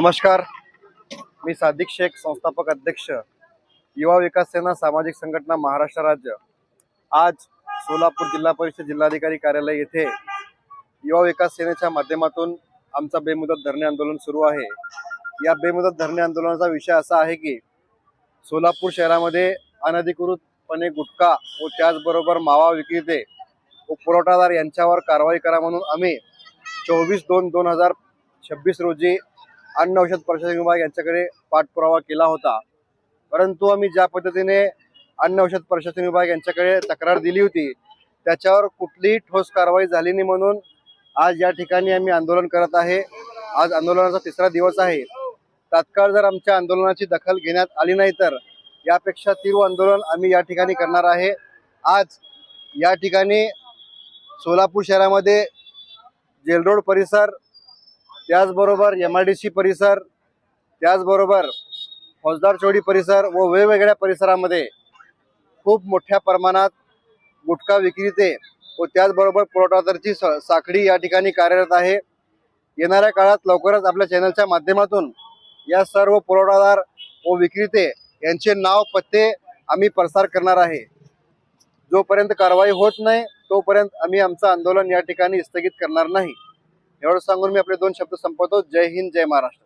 नमस्कार, मी सादिक शेख, संस्थापक अध्यक्ष, युवा विकास सेना सामाजिक संघटना महाराष्ट्र राज्य। आज सोलापूर जिल्हा परिषद जिल्हाधिकारी कार्यालय येथे युवा विकास सेनेच्या माध्यमातून आमचा बेमुदत धरणे आंदोलन सुरू आहे। या बेमुदत धरणे आंदोलनाचा विषय असा आहे की सोलापूर शहरामध्ये अनधिकृतपणे गुटखा व त्याचबरोबर मावा विक्रेते व पुरवठादार यांच्यावर कारवाई करा म्हणून आम्ही 24/2/2026 रोजी अन्न औषध प्रशासन विभाग यांच्याकडे पाठपुरावा केला होता। परंतु आम्ही ज्या पद्धतीने अन्न औषध प्रशासन विभाग यांच्याकडे तक्रार दिली होती त्याच्यावर कुठलीही ठोस कारवाई झाली नाही, म्हणून आज या ठिकाणी आम्ही आंदोलन करत आहे। आज आंदोलनाचा तिसरा दिवस आहे। तात्काळ जर आमच्या आंदोलनाची दखल घेण्यात आली नाही तर यापेक्षा तीव्र आंदोलन आम्ही या ठिकाणी करणार आहे। आज या ठिकाणी सोलापूर शहरामध्ये जेल रोड परिसर, त्याचबरोबर MIDC परिसर, त्याचबरोबर फौजदार चौडी परिसर व वेगवेगळ्या परिसरामध्ये खूप मोठ्या प्रमाणात गुटखा विक्रेते व त्याचबरोबर पुरवठादाराची साखळी या ठिकाणी कार्यरत आहे। येणाऱ्या काळात लवकरच आपल्या चॅनलच्या माध्यमातून या सर्व पुरवठादार व विक्रेते यांचे नाव पत्ते आम्ही प्रसार करणार आहे। जोपर्यंत कारवाई होत नाही तोपर्यंत आम्ही आमचं आंदोलन या ठिकाणी स्थगित करणार नाही। एवढं सांगून मी आपले 2 शब्द संपवतो। जय हिंद, जय महाराष्ट्र।